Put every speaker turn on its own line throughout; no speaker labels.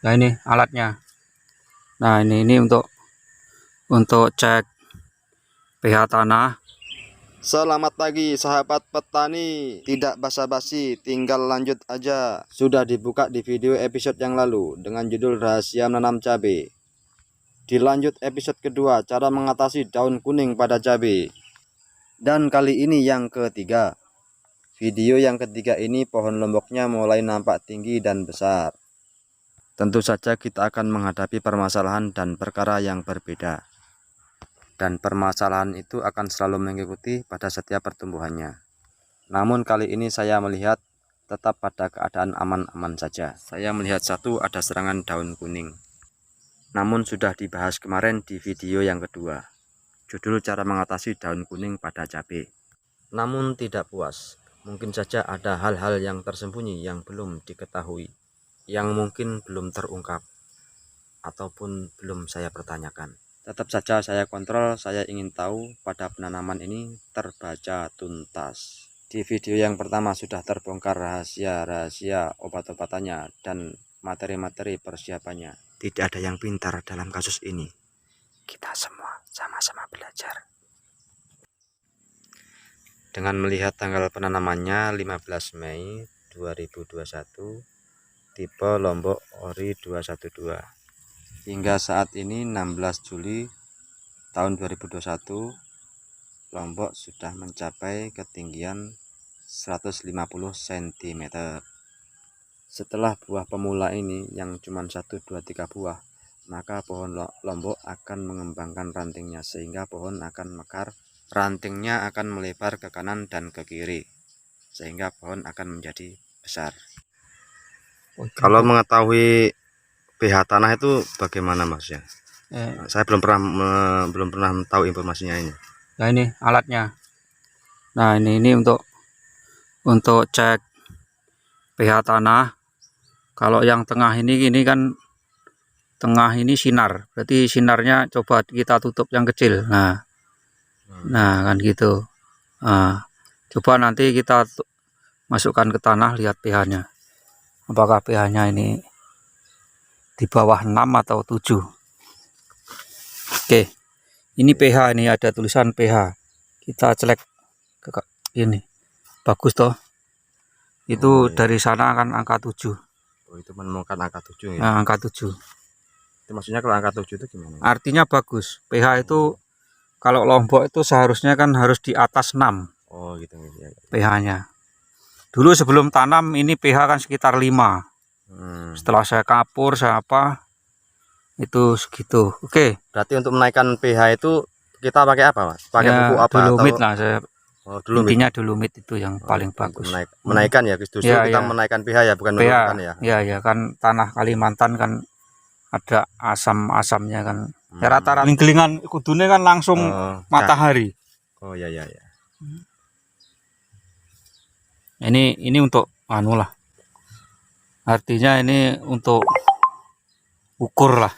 Nah ini alatnya. Nah ini untuk cek pH tanah.
Selamat pagi sahabat petani, tidak basa-basi, tinggal lanjut aja. Sudah dibuka di video episode yang lalu dengan judul rahasia menanam cabai. Dilanjut episode kedua, cara mengatasi daun kuning pada cabai. Dan kali ini yang ketiga. Video yang ketiga ini pohon lomboknya mulai nampak tinggi dan besar. Tentu saja kita akan menghadapi permasalahan dan perkara yang berbeda. Dan permasalahan itu akan selalu mengikuti pada setiap pertumbuhannya. Namun kali ini saya melihat tetap pada keadaan aman-aman saja. Saya melihat satu, ada serangan daun kuning. Namun sudah dibahas kemarin di video yang kedua. Judul cara mengatasi daun kuning pada cabai. Namun tidak puas. Mungkin saja ada hal-hal yang tersembunyi yang belum diketahui, yang mungkin belum terungkap, ataupun belum saya pertanyakan. Tetap saja saya kontrol, saya ingin tahu pada penanaman ini terbaca tuntas. Di video yang pertama sudah terbongkar rahasia-rahasia obat-obatannya dan materi-materi persiapannya. Tidak ada yang pintar dalam kasus ini. Kita semua sama-sama belajar. Dengan melihat tanggal penanamannya 15 Mei 2021, tipe Lombok Ori 212. Hingga saat ini 16 Juli tahun 2021, Lombok sudah mencapai ketinggian 150 cm. Setelah buah pemula ini yang cuma 1, 2, 3 buah, maka pohon Lombok akan mengembangkan rantingnya sehingga pohon akan mekar. Rantingnya akan melebar ke kanan dan ke kiri sehingga pohon akan menjadi besar. Kalau mengetahui pH tanah itu bagaimana maksudnya? Saya belum pernah tahu informasinya ini.
Nah ini alatnya. Nah ini untuk cek pH tanah. Kalau yang tengah ini kan tengah ini sinar, berarti sinarnya coba kita tutup yang kecil. Nah kan gitu. Nah, coba nanti kita masukkan ke tanah, lihat pH-nya. Apakah pH-nya ini di bawah 6 atau 7. Oke, ini pH, ini ada tulisan pH. Kita celek ke ini. Bagus toh. Itu dari sana kan angka 7.
Oh, itu menemukan angka 7 ya.
Nah, angka 7.
Itu maksudnya kalau angka 7 itu gimana?
Artinya bagus. pH itu kalau Lombok itu seharusnya kan harus di atas 6.
Oh, gitu ya.
pH-nya. Dulu sebelum tanam ini pH kan sekitar 5. Setelah saya kapur, saya apa, itu segitu. Oke.
Berarti untuk menaikkan pH itu kita pakai apa, Mas? Pakai pupuk apa?
Dolomit lah saya.
Dolomit.
Intinya dolomit itu yang paling bagus.
Menaikkan ya, justru kita menaikkan pH ya, bukan menurunkan ya.
Iya kan tanah Kalimantan kan ada asam-asamnya kan. Ya rata-rata lingklingan kudune kan langsung matahari.
Oh ya.
Ini untuk anu lah. Artinya ini untuk ukur lah.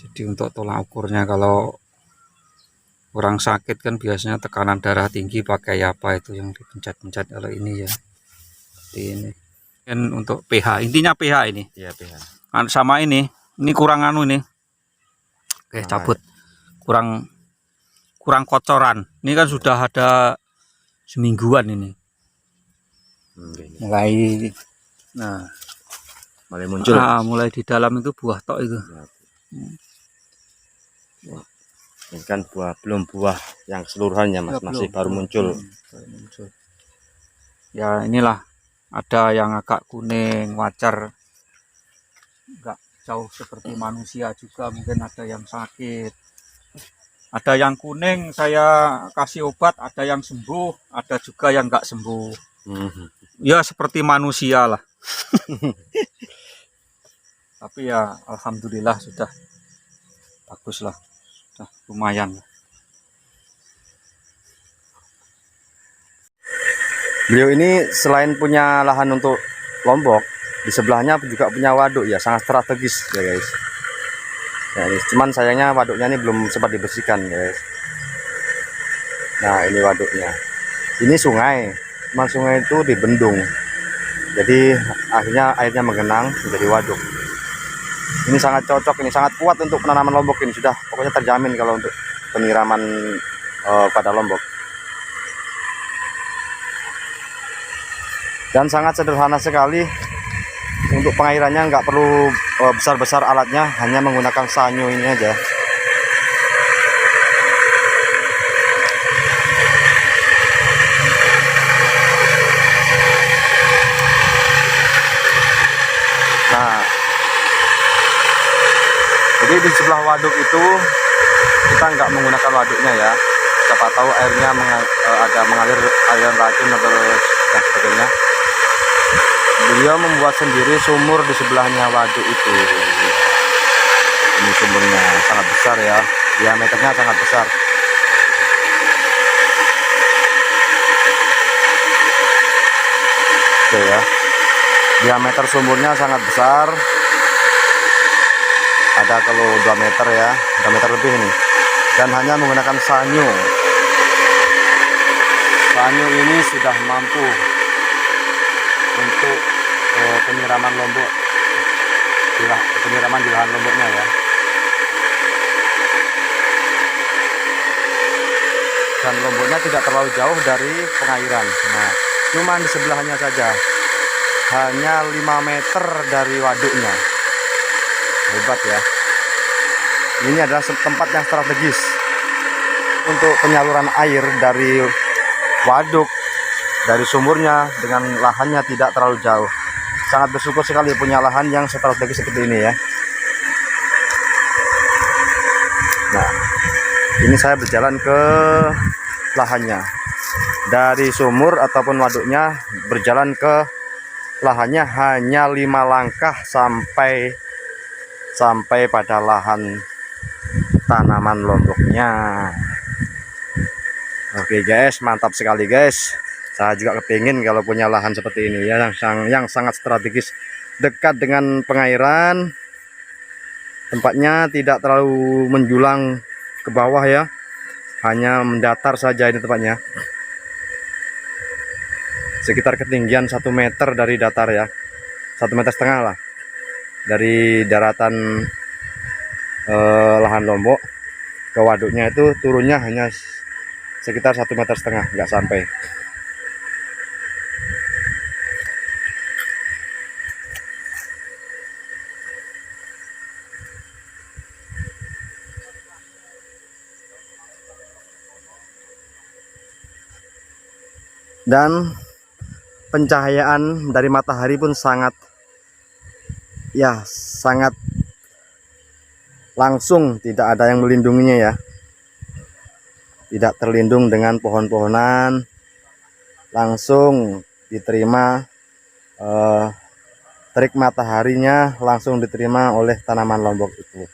Jadi untuk tolak ukurnya, kalau orang sakit kan biasanya tekanan darah tinggi pakai apa itu yang dipencet-pencet. Kalau ini ya seperti ini kan untuk pH, intinya pH ini
ya. pH
sama ini kurang anu ini. Oke, cabut. Kurang kocoran. Ini kan sudah ada semingguan ini. Mulai muncul. Mulai di dalam itu buah tok itu.
Ini kan belum buah yang keseluruhannya, Mas. Masih baru muncul.
Ya inilah, ada yang agak kuning wajar, enggak jauh seperti manusia juga, mungkin ada yang sakit. Ada yang kuning saya kasih obat, ada yang sembuh, ada juga yang enggak sembuh. Ya seperti manusia lah. Tapi ya alhamdulillah sudah bagus lah, sudah lumayan.
Beliau ini selain punya lahan untuk Lombok, di sebelahnya juga punya waduk ya, sangat strategis ya guys. Ya, cuman sayangnya waduknya ini belum sempat dibersihkan guys. Nah ini waduknya, ini sungai, cuman sungai itu dibendung. Jadi akhirnya airnya menggenang menjadi waduk. Ini sangat cocok, ini sangat kuat untuk penanaman lombok ini, sudah pokoknya terjamin kalau untuk penyiraman pada lombok. Dan sangat sederhana sekali untuk pengairannya, nggak perlu besar-besar alatnya, hanya menggunakan sanyo ini aja. Nah, jadi di sebelah waduk itu kita nggak menggunakan waduknya ya, siapa tahu airnya ada mengalir aliran racun atau dan sebagainya. Beliau membuat sendiri sumur di sebelahnya waduk itu. Ini sumurnya sangat besar ya, diameternya sangat besar. Oke ya, diameter sumurnya sangat besar, ada kalau 2 meter ya, 2 meter lebih ini, dan hanya menggunakan sanyo. Sanyo ini sudah mampu untuk penyiraman lombok, penyiraman di lahan lomboknya ya. Dan lomboknya tidak terlalu jauh dari pengairan. Nah, cuma di sebelahnya saja, hanya 5 meter dari waduknya. Hebat ya. Ini adalah tempat yang strategis untuk penyaluran air dari waduk, dari sumurnya dengan lahannya tidak terlalu jauh. Sangat bersyukur sekali punya lahan yang strategis seperti ini ya. Nah, ini saya berjalan ke lahannya. Dari sumur ataupun waduknya berjalan ke lahannya hanya 5 langkah sampai pada lahan tanaman lomboknya. Oke guys, mantap sekali guys. Saya juga kepingin kalau punya lahan seperti ini ya, yang sangat strategis, dekat dengan pengairan. Tempatnya tidak terlalu menjulang ke bawah ya, hanya mendatar saja ini tempatnya. Sekitar ketinggian 1 meter dari datar ya, 1,5 meter lah dari daratan lahan lombok ke waduknya. Itu turunnya hanya sekitar 1,5 meter, nggak sampai. Dan pencahayaan dari matahari pun sangat langsung, tidak ada yang melindunginya ya, tidak terlindung dengan pohon-pohonan, langsung diterima terik mataharinya, langsung diterima oleh tanaman lombok itu.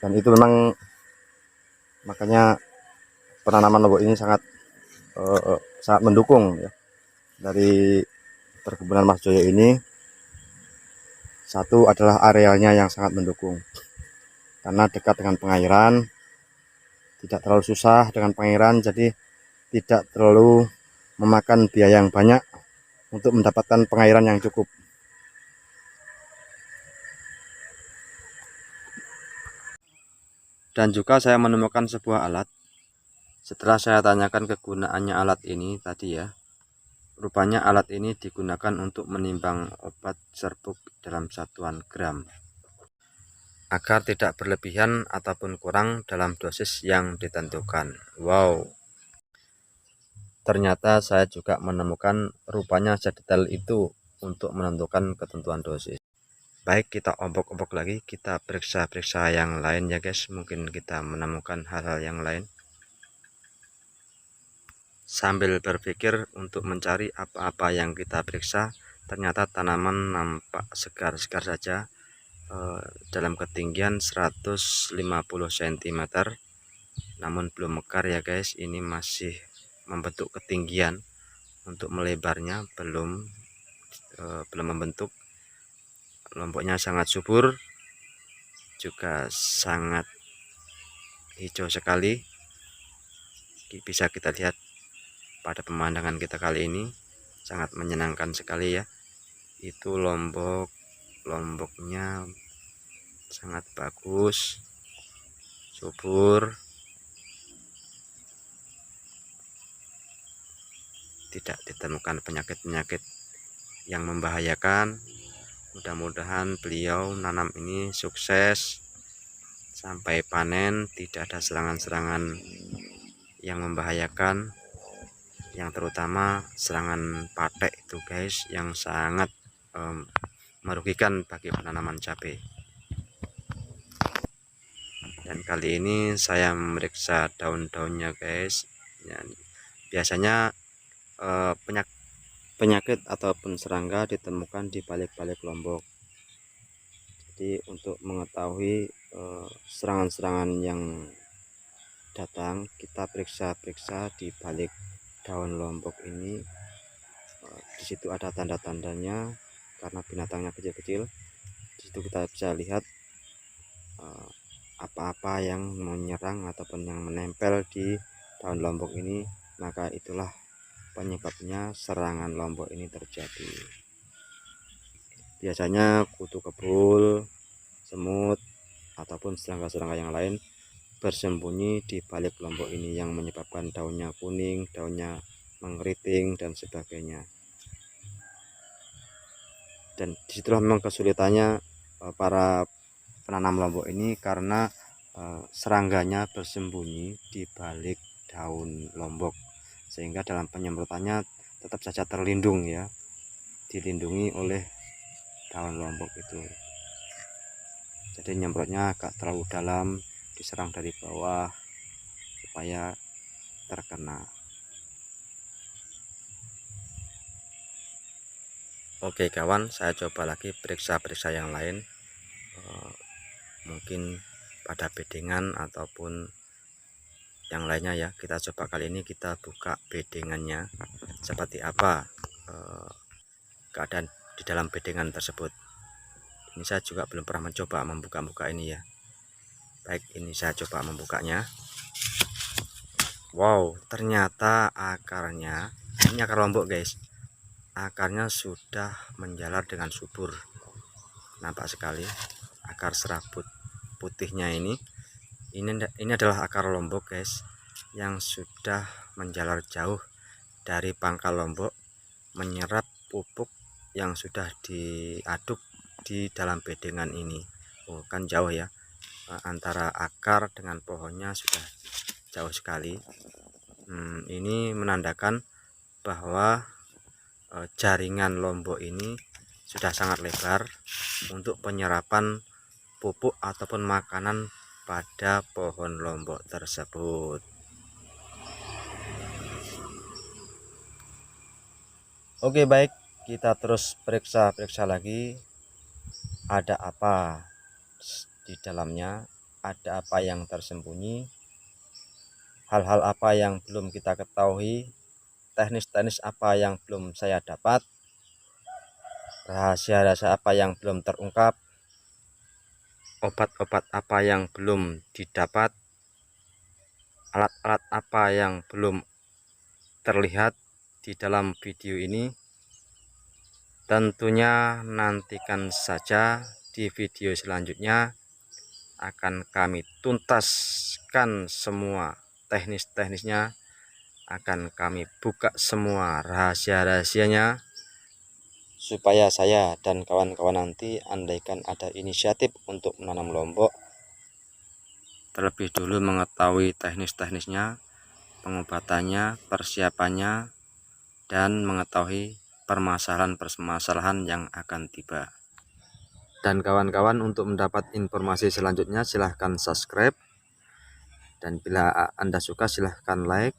Dan itu memang makanya penanaman lombok ini sangat mendukung ya. Dari perkebunan Mas Joyo ini, satu adalah arealnya yang sangat mendukung karena dekat dengan pengairan, tidak terlalu susah dengan pengairan, jadi tidak terlalu memakan biaya yang banyak untuk mendapatkan pengairan yang cukup. Dan juga saya menemukan sebuah alat. Setelah saya tanyakan kegunaannya alat ini tadi ya, rupanya alat ini digunakan untuk menimbang obat serbuk dalam satuan gram, agar tidak berlebihan ataupun kurang dalam dosis yang ditentukan. Wow, ternyata saya juga menemukan rupanya sedetail itu untuk menentukan ketentuan dosis. Baik, kita ombok-ombok lagi, kita periksa-periksa yang lain ya guys, mungkin kita menemukan hal-hal yang lain. Sambil berpikir untuk mencari apa-apa yang kita periksa, ternyata tanaman nampak segar-segar saja, dalam ketinggian 150 cm, namun belum mekar ya guys. Ini masih membentuk ketinggian. Untuk melebarnya belum membentuk. Lomboknya sangat subur, juga sangat hijau sekali. Bisa kita lihat pada pemandangan kita kali ini, sangat menyenangkan sekali ya. Itu lomboknya sangat bagus, subur, tidak ditemukan penyakit-penyakit yang membahayakan. Mudah-mudahan beliau nanam ini sukses sampai panen, tidak ada serangan-serangan yang membahayakan, yang terutama serangan patek itu guys, yang sangat merugikan bagi penanaman cabai. Dan kali ini saya memeriksa daun-daunnya guys ya, biasanya penyakit ataupun serangga ditemukan di balik-balik lombok. Jadi untuk mengetahui serangan-serangan yang datang, kita periksa-periksa di balik daun lombok ini. Di situ ada tanda-tandanya, karena binatangnya kecil-kecil. Di situ kita bisa lihat apa-apa yang menyerang ataupun yang menempel di daun lombok ini, maka itulah penyebabnya serangan lombok ini terjadi. Biasanya kutu kebul, semut, ataupun serangga-serangga yang lain bersembunyi di balik lombok ini, yang menyebabkan daunnya kuning, daunnya mengkeriting, dan sebagainya. Dan disitulah memang kesulitannya para penanam lombok ini, karena serangganya bersembunyi di balik daun lombok, sehingga dalam penyemprotannya tetap saja terlindung ya, dilindungi oleh daun lombok itu. Jadi nyemprotnya agak terlalu dalam, diserang dari bawah supaya terkena. Oke kawan, saya coba lagi periksa-periksa yang lain, mungkin pada bedengan ataupun yang lainnya ya. Kita coba kali ini kita buka bedengannya, seperti apa keadaan di dalam bedengan tersebut. Ini saya juga belum pernah mencoba membuka-buka ini ya. Baik, ini saya coba membukanya. Wow, ternyata akarnya, ini akar lombok guys, akarnya sudah menjalar dengan subur. Nampak sekali akar serabut putihnya ini adalah akar lombok guys, yang sudah menjalar jauh dari pangkal lombok, menyerap pupuk yang sudah diaduk di dalam bedengan ini. Oh, kan jauh ya, antara akar dengan pohonnya sudah jauh sekali. Ini menandakan bahwa jaringan lombok ini sudah sangat lebar untuk penyerapan pupuk ataupun makanan pada pohon lombok tersebut. Oke baik, kita terus periksa lagi, ada apa di dalamnya, ada apa yang tersembunyi, hal-hal apa yang belum kita ketahui, teknis-teknis apa yang belum saya dapat, rahasia-rahasia apa yang belum terungkap, obat-obat apa yang belum didapat, alat-alat apa yang belum terlihat di dalam video ini. Tentunya nantikan saja di video selanjutnya, akan kami tuntaskan semua teknis-teknisnya, akan kami buka semua rahasia-rahasianya, supaya saya dan kawan-kawan nanti andaikan ada inisiatif untuk menanam lombok, terlebih dulu mengetahui teknis-teknisnya, pengobatannya, persiapannya, dan mengetahui permasalahan-permasalahan yang akan tiba. Dan kawan-kawan, untuk mendapat informasi selanjutnya silahkan subscribe, dan bila Anda suka silahkan like.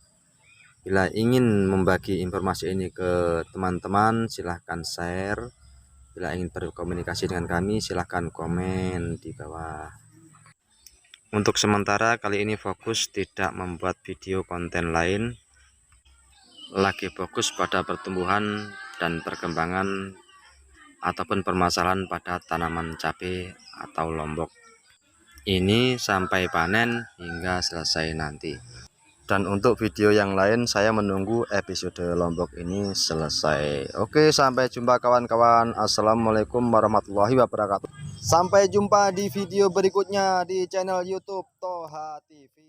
Bila ingin membagi informasi ini ke teman-teman silahkan share, Bila ingin berkomunikasi dengan kami, silahkan komen di bawah. Untuk sementara kali ini fokus tidak membuat video konten lain, lagi fokus pada pertumbuhan dan perkembangan ataupun permasalahan pada tanaman cabai atau lombok ini sampai panen hingga selesai nanti. Dan untuk video yang lain saya menunggu episode lombok ini selesai. Oke, sampai jumpa kawan-kawan. Assalamualaikum warahmatullahi wabarakatuh. Sampai jumpa di video berikutnya di channel YouTube Toha TV.